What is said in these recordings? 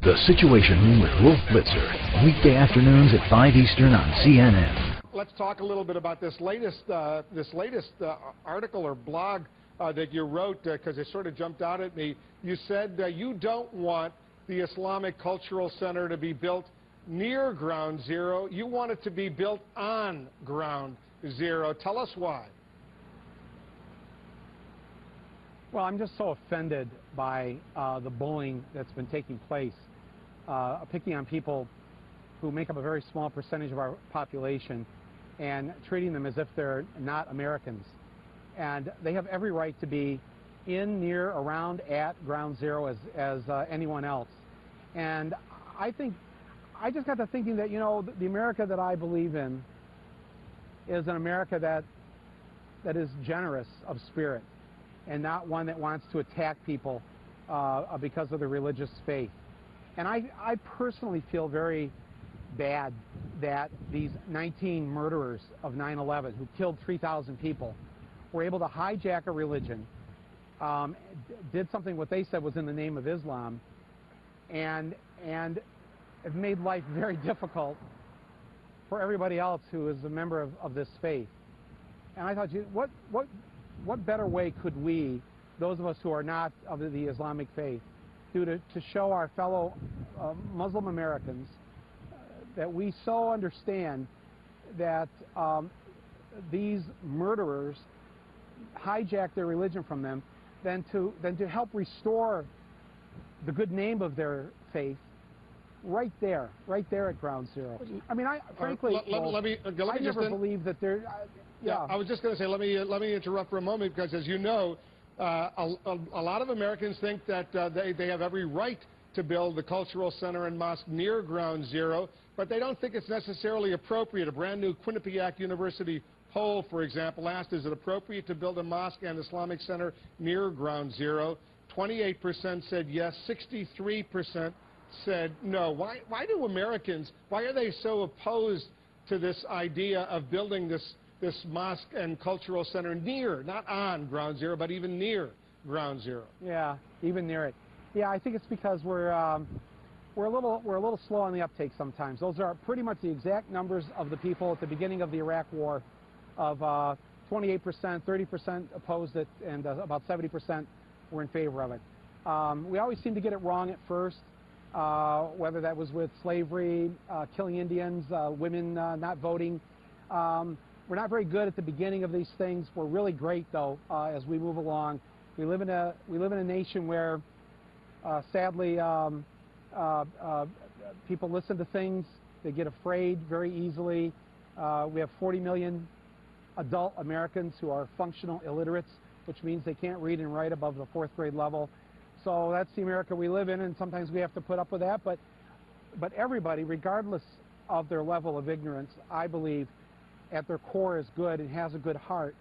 The Situation Room with Wolf Blitzer, weekday afternoons at 5 Eastern on CNN. Let's talk a little bit about this latest article or blog that you wrote, because it sort of jumped out at me. You said you don't want the Islamic Cultural Center to be built near Ground Zero. You want it to be built on Ground Zero. Tell us why. Well, I'm just so offended by the bullying that's been taking place, picking on people who make up a very small percentage of our population and treating them as if they're not Americans. And they have every right to be in, near, around, at Ground Zero as anyone else. And I just got to thinking that, you know, the America that I believe in is an America that is generous of spirit, and not one that wants to attack people because of their religious faith. And I personally feel very bad that these 19 murderers of 9/11 who killed 3,000 people were able to hijack a religion, did something what they said was in the name of Islam, and have made life very difficult for everybody else who is a member of this faith. And I thought, what better way could we, those of us who are not of the Islamic faith, do to show our fellow Muslim Americans that we so understand that these murderers hijack their religion from them, than to help restore the good name of their faith right there at Ground Zero. I mean, frankly, I never believed that there. Yeah, I was just going to say, let me interrupt for a moment, because as you know, a lot of Americans think that they have every right to build the cultural center and mosque near Ground Zero, but they don't think it's necessarily appropriate. A brand new Quinnipiac University poll, for example, asked, is it appropriate to build a mosque and Islamic center near Ground Zero? 28% said yes, 63% said no. Why do Americans, why are they so opposed to this idea of building this mosque and cultural center near, not on Ground Zero, but even near Ground Zero? Yeah, even near it. Yeah, I think it's because we're a little slow on the uptake sometimes. Those are pretty much the exact numbers of the people at the beginning of the Iraq War, of 28%, 30% opposed it, and about 70% were in favor of it. We always seem to get it wrong at first, whether that was with slavery, killing Indians, women not voting. We're not very good at the beginning of these things. We're really great, though, as we move along. We live in a nation where, sadly, people listen to things. They get afraid very easily. We have 40 million adult Americans who are functional illiterates, which means they can't read and write above the 4th grade level. So that's the America we live in, and sometimes we have to put up with that. But everybody, regardless of their level of ignorance, I believe, at their core is good and has a good heart,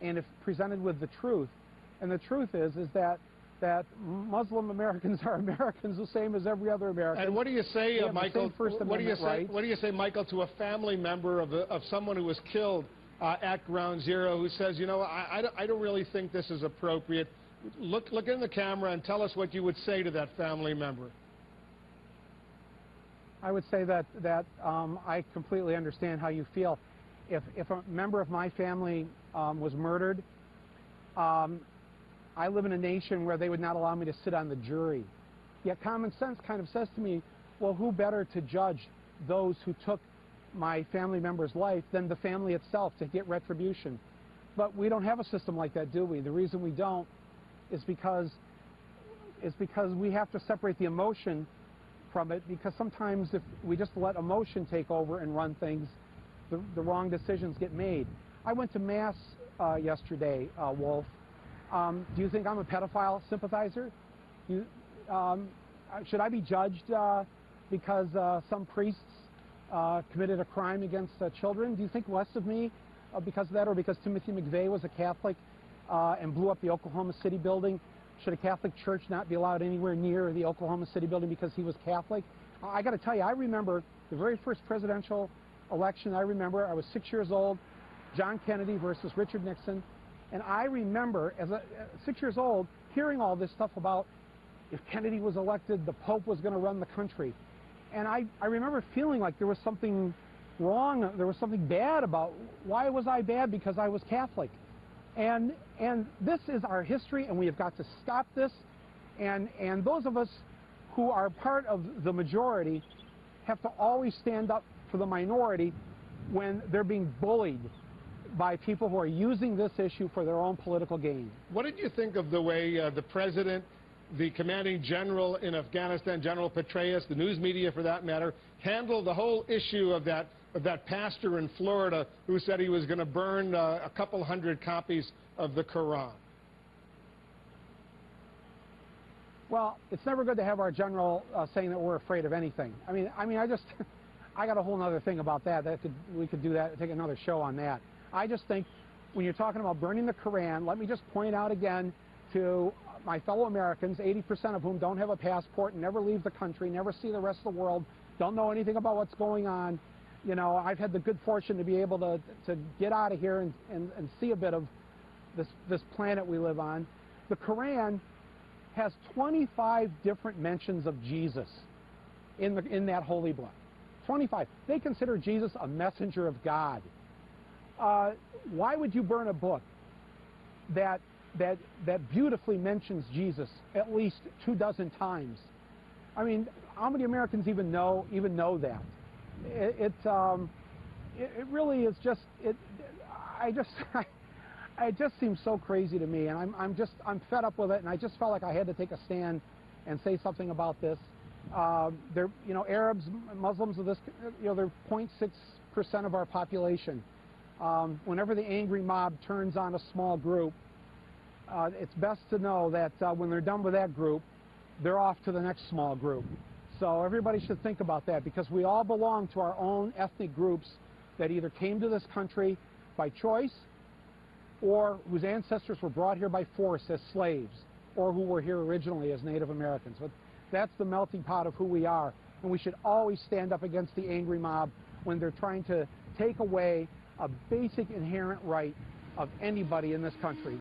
and if presented with the truth, and the truth is that Muslim Americans are Americans the same as every other American. And what do you say, Michael? What do you say, Michael, to a family member of someone who was killed at Ground Zero, who says, you know, I don't really think this is appropriate? Look in the camera and tell us what you would say to that family member. I would say that I completely understand how you feel. If a member of my family was murdered, I live in a nation where they would not allow me to sit on the jury. Yet common sense kind of says to me, well, who better to judge those who took my family member's life than the family itself to get retribution? But we don't have a system like that, do we? The reason we don't is because we have to separate the emotion from it, because sometimes if we just let emotion take over and run things, the wrong decisions get made. I went to Mass yesterday, Wolf. Do you think I'm a pedophile sympathizer? Should I be judged because some priests committed a crime against children? Do you think less of me because of that, or because Timothy McVeigh was a Catholic and blew up the Oklahoma City building? Should a Catholic church not be allowed anywhere near the Oklahoma City building because he was Catholic? I got to tell you, I remember the very first presidential election. I was 6 years old, John Kennedy versus Richard Nixon. And I remember, as 6 years old, hearing all this stuff about if Kennedy was elected, the Pope was going to run the country. And I remember feeling like there was something wrong, there was something bad about, why was I bad? Because I was Catholic. And this is our history, and we have got to stop this. And those of us who are part of the majority have to always stand up for the minority when they're being bullied by people who are using this issue for their own political gain. What did you think of the way the president, the commanding general in Afghanistan, General Petraeus, the news media for that matter, handled the whole issue of that pastor in Florida who said he was going to burn a couple hundred copies of the Quran? Well, it's never good to have our general saying that we're afraid of anything. I mean, I got a whole other thing about that. We could do that, take another show on that. I just think when you're talking about burning the Quran, let me just point out again to my fellow Americans, 80% of whom don't have a passport, never leave the country, never see the rest of the world, don't know anything about what's going on. You know, I've had the good fortune to be able to get out of here and see a bit of this planet we live on. The Quran has 25 different mentions of Jesus in that holy book. 25. They consider Jesus a messenger of God. Why would you burn a book that beautifully mentions Jesus at least 24 times? I mean, how many Americans even know that? It really is just it just seems so crazy to me, and I'm fed up with it, and I just felt like I had to take a stand and say something about this. They're, you know, Arabs, Muslims of this, you know, they're 0.6% of our population. Whenever the angry mob turns on a small group, it's best to know that when they're done with that group, they're off to the next small group. So everybody should think about that, because we all belong to our own ethnic groups that either came to this country by choice or whose ancestors were brought here by force as slaves, or who were here originally as Native Americans. But that's the melting pot of who we are, and we should always stand up against the angry mob when they're trying to take away a basic inherent right of anybody in this country.